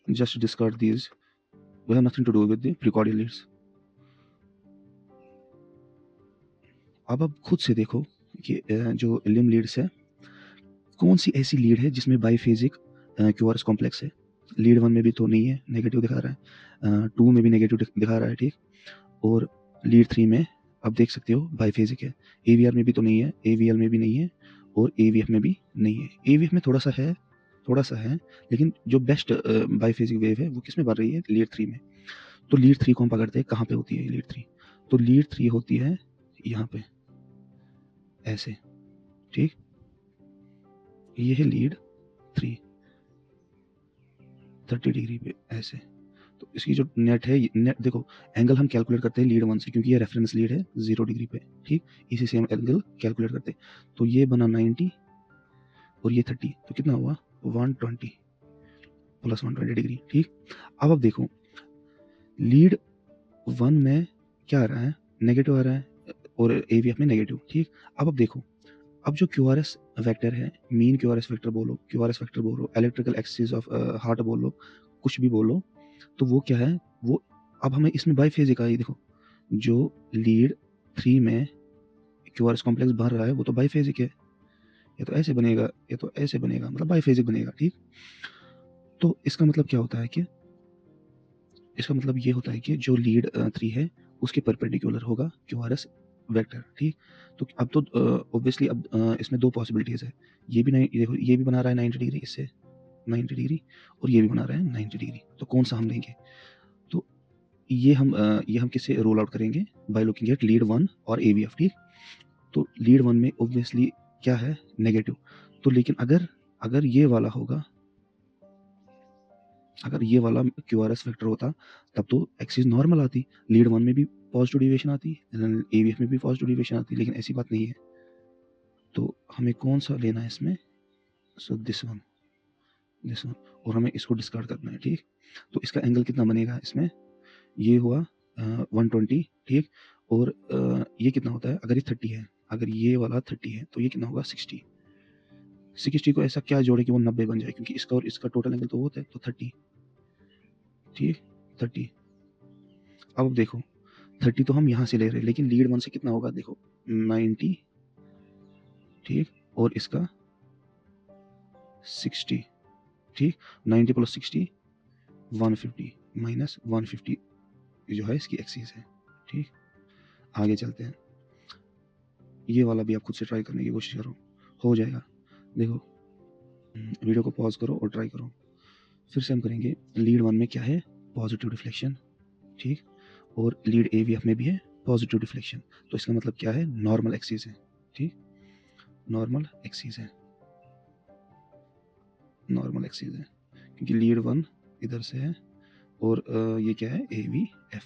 S1: just discard these, we have nothing to do with the precordial leads. अब आप खुद से देखो कि जो लिम लीड्स है, कौन सी ऐसी लीड है जिसमें बाईफेजिक QRS कॉम्प्लेक्स है। लीड 1 में भी तो नहीं है, नेगेटिव दिखा रहा है, 2 में भी नेगेटिव दिखा रहा है, ठीक, और लीड 3 में आप देख सकते हो बाईफेजिक है। AVR में भी तो नहीं है, AVL में भी नहीं है, और AVF में भी नहीं है। AVF में थोड़ा सा है, लेकिन जो बेस्ट बाईफेजिक वेव है वो किस में बन रही है, लीड 3 में। तो लीड 3 को हम पकड़ते हैं, कहाँ पे होती है लीड 3, तो लीड 3 होती है यहाँ पे ऐसे, ठीक, ये है लीड 3 30 डिग्री पे ऐसे। तो इसकी जो नेट है, नेट देखो एंगल हम कैलकुलेट करते हैं लीड 1 से, क्योंकि ये रेफरेंस लीड है 0 डिग्री पे, ठीक, इसी से हम एंगल कैलकुलेट करते हैं। तो ये बना 90 और ये 30, तो कितना हुआ 120 प्लस 120 डिग्री, ठीक। अब आप देखो लीड 1 में क्या आ रहा है, नेगेटिव आ रहा है, और AVF में नेगेटिव, ठीक। अब आप देखो, अब जो QRS वेक्टर है, मीन QRS वेक्टर बोलो, QRS वेक्टर बोलो, इलेक्ट्रिकल एक्सिस ऑफ हार्ट बोलो, कुछ भी बोलो, तो वो क्या है, वो अब हमें इसमें बाईफेजिक आई। देखो जो लीड 3 में QRS कॉम्प्लेक्स बन रहा है वो तो बाईफेजिक है, ये तो ऐसे बनेगा, ये तो ऐसे बनेगा, मतलब बाईफेजिक बनेगा, ठीक। तो इसका मतलब क्या होता है कि इसका मतलब ये होता है कि जो लीड 3 है उसके परपेंडिकुलर होगा QRS वेक्टर, ठीक। तो अब तो ऑब्वियसली अब इसमें दो पॉसिबिलिटीज है, ये भी नहीं, देखो ये भी बना रहा है 90 डिग्री इससे 90 डिग्री, और ये भी बना रहा है 90 डिग्री, तो कौन सा हम लेंगे। तो ये हम किससे रोल आउट करेंगे, बाय लुकिंग एट लीड 1 और AVF, ठीक। तो लीड 1 में ऑब्वियसली क्या है, नेगेटिव। तो लेकिन अगर अगर ये वाला होगा, अगर ये वाला QRS वेक्टर होता तब तो एक्सिस नॉर्मल आती, लीड 1 में भी पॉजिटिव डिविएशन आती, AVF में भी पॉजिटिव डिविएशन आती, लेकिन ऐसी बात नहीं है। तो हमें कौन सा लेना है इसमें, सो दिस वन, और हमें इसको डिस्कार्ड करना है, ठीक। तो इसका एंगल कितना बनेगा इसमें, ये हुआ 120, ठीक, और ये कितना होता है, अगर ये 30 है, अगर ये वाला 30 है तो ये कितना होगा 60 को ऐसा क्या जोड़े कि वो 90 बन जाए, क्योंकि इसका और इसका टोटल एंगल तो वो होता है, तो 30, ठीक, 30। अब देखो 30 तो हम यहाँ से ले रहे हैं, लेकिन लीड 1 से कितना होगा, देखो 90, ठीक, और इसका 60, ठीक, 90 प्लस 60 150 माइनस 150 जो है इसकी एक्सिस है, ठीक। आगे चलते हैं, ये वाला भी आप खुद से ट्राई करने की कोशिश करो, हो जाएगा। देखो वीडियो को पॉज करो और ट्राई करो। फिर से हम करेंगे, लीड 1 में क्या है, पॉजिटिव डिफ्लेक्शन, ठीक, और लीड AVF में भी है पॉजिटिव डिफ्लेक्शन। तो इसका मतलब क्या है, नॉर्मल एक्सिस है, ठीक, नॉर्मल एक्सिस है, नॉर्मल एक्सिस है, क्योंकि लीड 1 इधर से है और ये क्या है, AVF।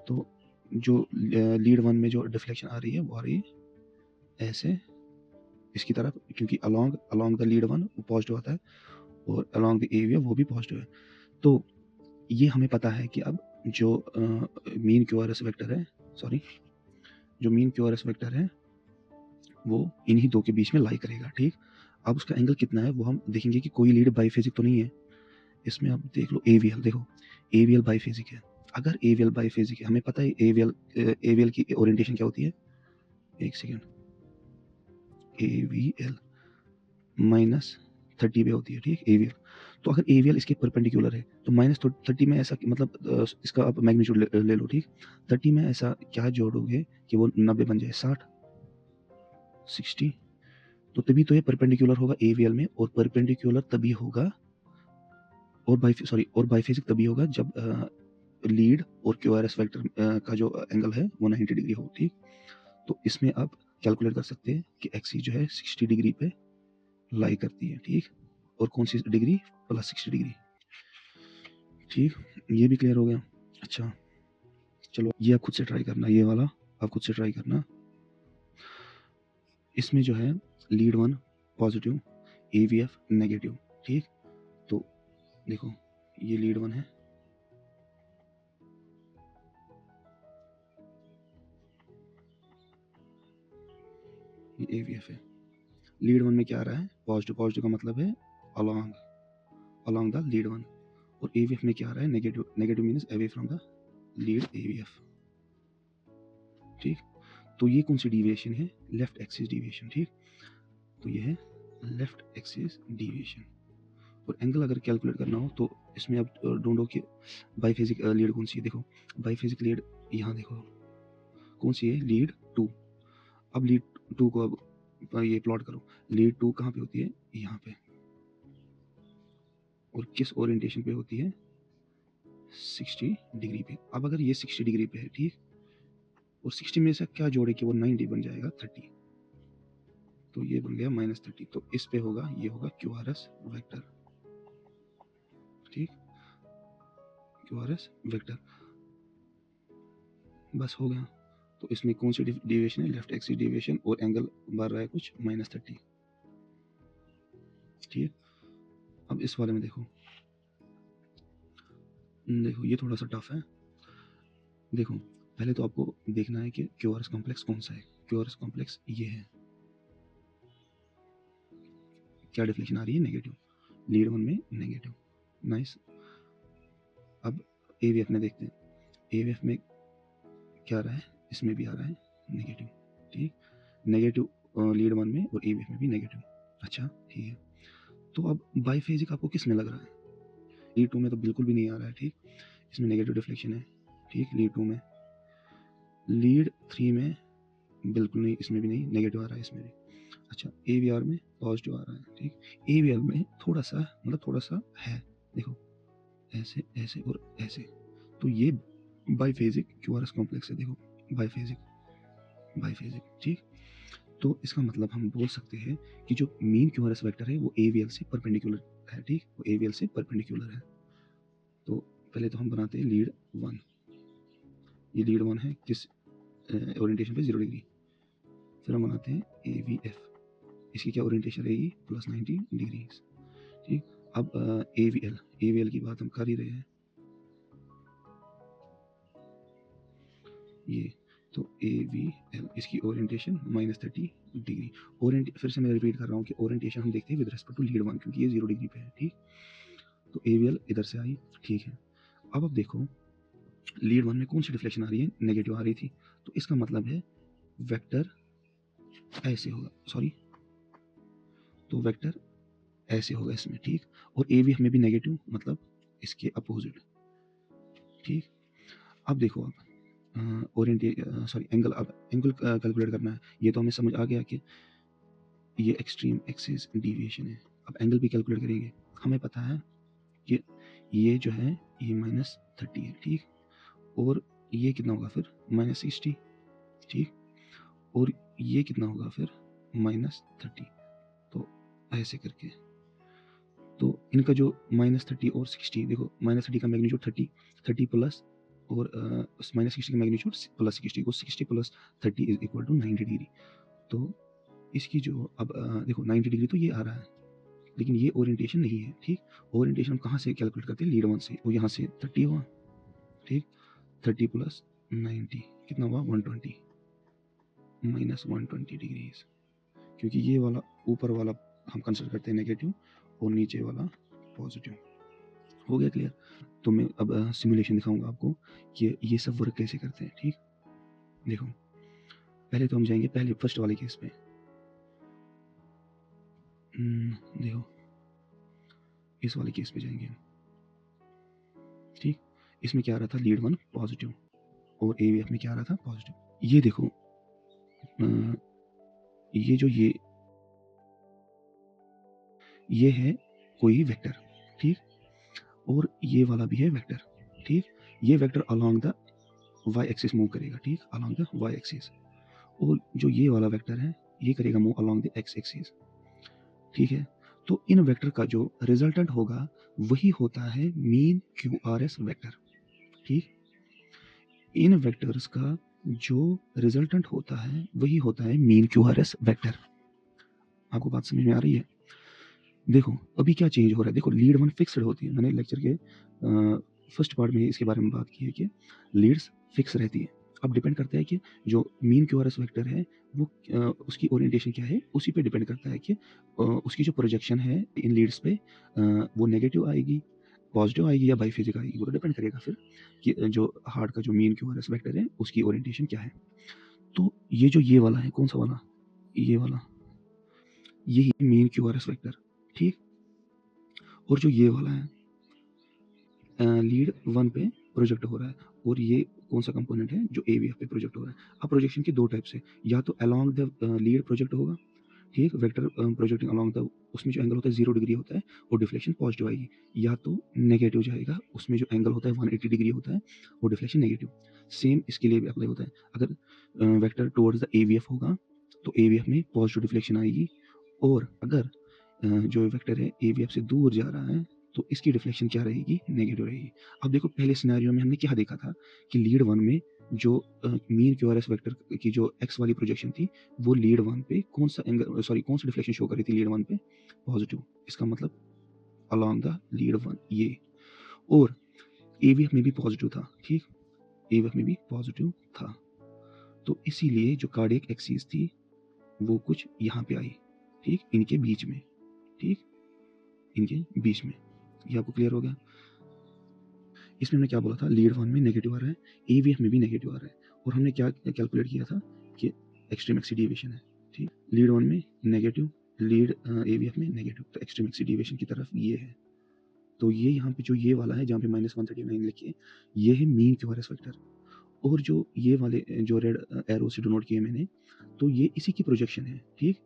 S1: तो जो लीड 1 में जो डिफ्लेक्शन आ रही है वो आ रही है ऐसे इसकी तरफ, क्योंकि अलोंग द लीड 1 वो पॉजिटिव आता है और अलोंग द AVF वो भी पॉजिटिव है। तो ये हमें पता है कि अब जो मीन QRS वेक्टर है, सॉरी, जो मीन QRS वेक्टर है वो इन्हीं दो के बीच में लाई करेगा, ठीक। अब उसका एंगल कितना है वो हम देखेंगे कि कोई लीड बाईफेजिक तो नहीं है इसमें। आप देख लो AVL, देखो AVL बाईफेजिक है। अगर AVL बाईफेजिक है, हमें पता है AVL की ओरिएंटेशन क्या होती है, एक सेकेंड, AVL -30 पे होती है, ठीक, AVL। तो अगर AVL इसके परपेंडिकुलर है तो -30 में ऐसा मतलब इसका आप मैग्नीट्यूड ले लो, ठीक। 30 में ऐसा क्या जोड़ोगे कि वो 90 बन जाए, 60। तो तभी तो ये परपेंडिकुलर होगा AVL में, और परपेंडिकुलर तभी होगा और बाईफेजिक तभी होगा जब लीड और QRS वेक्टर का जो एंगल है वो 90 डिग्री हो, ठीक। तो इसमें आप कैलकुलेट कर सकते हैं कि एक्सिस जो है 60 डिग्री पे लाई करती है, ठीक, और कौन सी डिग्री, +60 डिग्री, ठीक। ये भी क्लियर हो गया। अच्छा चलो, ये आप खुद से ट्राई करना, ये वाला आप खुद से ट्राई करना। इसमें जो है लीड 1 पॉजिटिव, AVF नेगेटिव, ठीक। तो देखो ये लीड 1 है, ये AVF है। लीड 1 में क्या आ रहा है, पॉजिटिव, पॉजिटिव का मतलब है अलोंग द लीड 1, और AVF में क्या आ रहा है, negative, negative means away from the lead AVF, ठीक। तो ये कौन सी डिविएशन है, लेफ्ट एक्सिस डिविएशन, ठीक। तो ये है लेफ्ट एक्सिस डिविएशन। और एंगल अगर कैलकुलेट करना हो तो इसमें आप ढूंढो कि बाईफेजिक लीड कौन सी है। देखो बाईफेजिक लीड यहाँ देखो कौन सी है, लीड 2। अब लीड 2 को अब ये प्लॉट करो, लीड 2 कहाँ पे होती है, यहाँ पे, और किस ओरिएंटेशन पे होती है, 60 डिग्री पे। अब अगर ये 60 डिग्री पे है, ठीक, और 60 में से क्या जोड़े कि वो 90 बन जाएगा, 30, तो ये बन गया -30। तो इस पे होगा, ये होगा QRS वेक्टर, ठीक, QRS वेक्टर, बस हो गया। तो इसमें कौन सी डिविएशन है, लेफ्ट एक्सिस डिविएशन, और एंगल बढ़ रहा है कुछ -30, ठीक। अब इस वाले में देखो, देखो ये थोड़ा सा टफ है। देखो पहले तो आपको देखना है कि QRS कॉम्प्लेक्स कौन सा है। QRS कॉम्प्लेक्स ये है, क्या डिफ्लेक्शन आ रही है, नेगेटिव, लीड 1 में नेगेटिव, नाइस। अब AVF में देखते हैं, AVF में क्या आ रहा है, इसमें भी आ रहा है नेगेटिव, ठीक, नेगेटिव लीड 1 में और AVF में भी नेगेटिव। अच्छा ठीक है, तो अब बाईफेजिक आपको किस में लग रहा है, लीड 2 में तो बिल्कुल भी नहीं आ रहा है, ठीक, इसमें नेगेटिव डिफ्लेक्शन है, ठीक, लीड 2 में। लीड 3 में बिल्कुल नहीं, इसमें भी नहीं, नेगेटिव आ रहा है इसमें भी। अच्छा AVR में पॉजिटिव आ रहा है, ठीक। AVL में थोड़ा सा, मतलब थोड़ा सा है, देखो ऐसे ऐसे और ऐसे। तो ये बाईफेजिक QRS कॉम्प्लेक्स है, देखो बाईफेजिक, बाईफेजिक, ठीक। तो इसका मतलब हम बोल सकते हैं कि जो मीन QRS वेक्टर है वो AVL से परपेंडिकुलर है, ठीक, वो AVL से परपेंडिकुलर है। तो पहले तो हम बनाते हैं लीड 1, ये लीड 1 है किस ओरिएंटेशन पे, 0 डिग्री। फिर हम बनाते हैं AVF, इसकी क्या ओरिएंटेशन रहेगी, +90 डिग्री, ठीक। अब AVL की बात हम कर ही रहे हैं, ये तो AVL इसकी ओरिएंटेशन -30 डिग्री। फिर से मैं रिपीट कर रहा हूँ कि ओरिएंटेशन हम देखते हैं विद रेस्पेक्ट टू लीड 1, क्योंकि ये 0 डिग्री पे है, ठीक। तो AVL इधर से आई, ठीक है। अब देखो लीड 1 में कौन सी डिफ्लेक्शन आ रही है, नेगेटिव आ रही थी, तो इसका मतलब है वेक्टर ऐसे होगा, सॉरी, तो वेक्टर ऐसे होगा इसमें, ठीक। और AVF में भी नेगेटिव, मतलब इसके अपोजिट, ठीक। अब देखो आप सॉरी एंगल, अब एंगल कैलकुलेट करना है। ये तो हमें समझ आ गया कि ये एक्सट्रीम एक्सिस डिविएशन है। अब एंगल भी कैलकुलेट करेंगे। हमें पता है ये जो है ये -30 है, ठीक। और ये कितना होगा फिर -60, ठीक। और ये कितना होगा फिर -30। तो ऐसे करके तो इनका जो -30 और 60, देखो -30 का मैग्नीट्यूड 30 प्लस और -60 का मैग्नीट्यूड प्लस 60 को 60 plus 30 is equal to 90 degree. तो इसकी जो अब देखो 90 डिग्री तो ये आ रहा है, लेकिन ये ओरिएंटेशन नहीं है, ठीक। ओरिएंटेशन हम कहाँ से कैलकुलेट करते हैं, लीड वन से। तो यहाँ से 30 हुआ, ठीक। 30 प्लस 90 कितना हुआ 120 -120 डिग्रीज, क्योंकि ये वाला ऊपर वाला हम कंसिडर करते हैं नेगेटिव और नीचे वाला पॉजिटिव। हो गया क्लियर। तो मैं अब सिमुलेशन दिखाऊंगा आपको कि ये सब वर्क कैसे करते हैं, ठीक। देखो पहले तो हम जाएंगे पहले फर्स्ट वाले केस पे। देखो इस वाले केस पे जाएंगे, ठीक। इसमें क्या आ रहा था, लीड वन पॉजिटिव और एवीएफ में क्या आ रहा था, पॉजिटिव। ये देखो ये जो ये है कोई वेक्टर, ठीक। और ये वाला भी है वेक्टर, ठीक। ये vector along the Y axis move करेगा, ठीक, अलोंग द वाई एक्सिस। और जो ये वाला वेक्टर है ये करेगा move along the x axis, ठीक है। तो इन वेक्टर का जो रिजल्टेंट होगा वही होता है mean Q R S vector, ठीक। इन वेक्टर्स का जो रिजल्टेंट होता है वही होता है mean Q R S vector. आपको बात समझ में आ रही है। देखो अभी क्या चेंज हो रहा है, देखो लीड वन फिक्स्ड होती है, मैंने लेक्चर के फर्स्ट पार्ट में इसके बारे में बात की है कि लीड्स फिक्स रहती है। अब डिपेंड करता है कि जो mean Q R S vector है वो उसकी ओरिएंटेशन क्या है, उसी पे डिपेंड करता है कि उसकी जो प्रोजेक्शन है इन लीड्स पे वो नेगेटिव आएगी, पॉजिटिव आएगी या बाईफेजिक आएगी। वो डिपेंड करेगा फिर कि जो हार्ट का जो mean Q R S vector है उसकी ओरिएंटेशन क्या है। तो ये जो ये वाला है, कौन सा वाला, ये वाला, यही mean Q R S vector, ठीक। और जो ये वाला है लीड वन पे प्रोजेक्ट हो रहा है, और ये कौन सा कंपोनेंट है जो एवीएफ पे प्रोजेक्ट हो रहा है। अब प्रोजेक्शन के दो टाइप्स है, या तो अलोंग द लीड प्रोजेक्ट होगा, ठीक, वेक्टर प्रोजेक्टिंग अलोंग द, उसमें जो एंगल होता है 0 डिग्री होता है और डिफ्लेक्शन पॉजिटिव आएगी। या तो नेगेटिव जाएगा, उसमें जो एंगल होता है 180 डिग्री होता है और डिफ्लेक्शन नेगेटिव। सेम इसके लिए भी अप्लाई होता है। अगर वेक्टर टुवर्ड्स द एवीएफ होगा तो एवीएफ में पॉजिटिव डिफ्लेक्शन आएगी, और अगर जो वेक्टर है एवीएफ से दूर जा रहा है तो इसकी डिफ्लेक्शन क्या रहेगी, नेगेटिव रहेगी। अब देखो पहले सिनेरियो में हमने क्या देखा था कि लीड वन में जो mean Q R S vector की जो एक्स वाली प्रोजेक्शन थी वो लीड वन पे कौन सा एंगल, सॉरी कौन सा डिफ्लेक्शन शो कर रही थी लीड वन पे, पॉजिटिव। इसका मतलब अलोंग द लीड वन ये, और एवीएफ में भी पॉजिटिव था, ठीक, एवीएफ में भी पॉजिटिव था। तो इसीलिए जो कार्डियक एक्सिस थी वो कुछ यहाँ पे आई, ठीक, इनके बीच में, ठीक, इनके बीच में। ये आपको क्लियर हो गया। इसमें हमने क्या बोला था, लीड वन में नेगेटिव आ रहा है, एवीएफ में भी नेगेटिव आ रहा है, और हमने क्या कैलकुलेट किया था कि एक्सट्रीम एक्सी डेविएशन है, ठीक। लीड वन में नेगेटिव, लीड एवीएफ में नेगेटिव, तो एक्सट्रीम एक्सी डेविएशन की तरफ ये है। तो ये यहाँ पे जो ये वाला है जहाँ पे -139 लिखिए, ये है mean Q R S vector. और जो ये वाले जो रेड एरो से डिनोट किए मैंने, तो ये इसी की प्रोजेक्शन है, ठीक।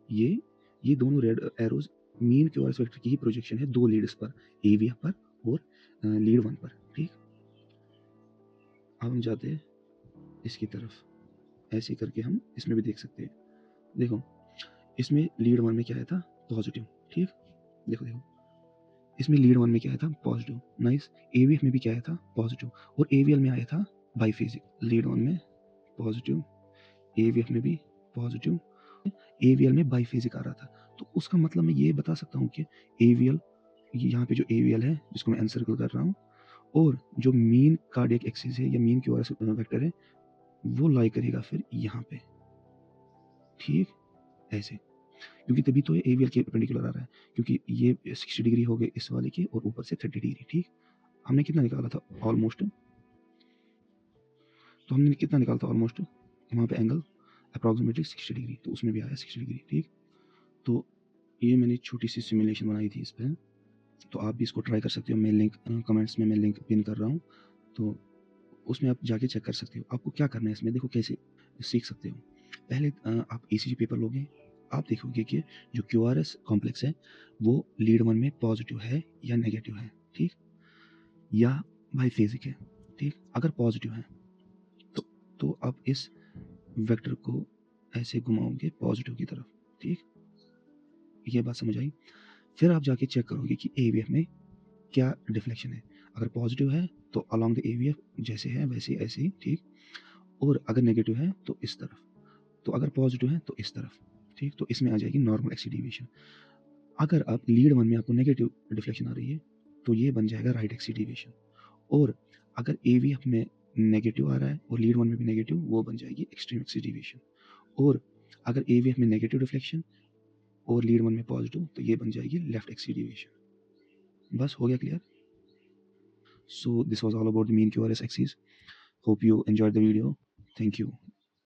S1: ये दोनों red arrows mean Q R S vector की ही प्रोजेक्शन है दो लीड्स पर, एवीएफ पर और लीड वन पर, ठीक। अब हम जाते हैं इसकी तरफ, ऐसे करके हम इसमें भी देख सकते हैं। देखो इसमें लीड वन में क्या आया था, पॉजिटिव, ठीक। देखो देखो इसमें लीड वन में क्या आया था, पॉजिटिव, नाइस। एवीएफ में भी क्या आया था, पॉजिटिव, और एवीएल में आया था बाईफेजिक। लीड वन में पॉजिटिव, एवीएफ में भी पॉजिटिव, एवीएल में बाईफेजिक आ रहा था। तो उसका मतलब मैं ये बता सकता हूँ कि एवीएल, यहाँ पे जो एवीएल है जिसको मैं एनसर्कल कर रहा हूँ, और जो मीन कार्डियक एक्सिस है या mean Q R S vector है वो लाई करेगा फिर यहाँ पे, ठीक, ऐसे, क्योंकि तभी तो ये एवीएल के परपेंडिकुलर आ रहा है, क्योंकि ये 60 डिग्री हो गए इस वाले के और ऊपर से 30 डिग्री, ठीक। हमने कितना निकाला था ऑलमोस्ट, तो हमने कितना निकाला था ऑलमोस्ट, वहाँ पे एंगल अप्रॉक्सीमेटली 60 डिग्री, तो उसमें भी आया 60 डिग्री, ठीक। तो ये मैंने छोटी सी सिमुलेशन बनाई थी इस पर, तो आप भी इसको ट्राई कर सकते हो। मैं लिंक कमेंट्स में मैं लिंक पिन कर रहा हूँ, तो उसमें आप जाके चेक कर सकते हो। आपको क्या करना है इसमें, देखो कैसे सीख सकते हो। पहले आप ईसीजी पेपर लोगे, आप देखोगे कि जो क्यूआरएस कॉम्प्लेक्स है वो लीड वन में पॉजिटिव है या नेगेटिव है, ठीक। या बाईफेजिक है, ठीक। अगर पॉजिटिव है तो आप इस वेक्टर को ऐसे घुमाओगे पॉजिटिव की तरफ, ठीक। ये बात समझ आई। फिर आप जाके चेक करोगे कि एवीएफ में क्या डिफ्लेक्शन है। अगर पॉजिटिव है तो अलोंग द एवीएफ जैसे है वैसे ऐसे ही, ठीक। और अगर नेगेटिव है तो इस तरफ, तो अगर पॉजिटिव है तो इस तरफ, ठीक। तो इसमें आ जाएगी नॉर्मल एक्सिस डेविएशन। अगर आप लीड वन में आपको नेगेटिव डिफ्लेक्शन आ रही है तो ये बन जाएगा राइट एक्सिस डेविएशन। और अगर एवीएफ में नेगेटिव आ रहा है और लीड वन में भी नेगेटिव, वो बन जाएगी एक्सट्रीम एक्सिस डेविएशन। और अगर एवीएफ में नेगेटिव डिफ्लेक्शन और लीड वन में पॉजिटिव, तो ये बन जाएगी लेफ्ट एक्सिस डेविएशन। बस हो गया clear. So this was all about the mean QRS axis. Hope you enjoyed the video. Thank you.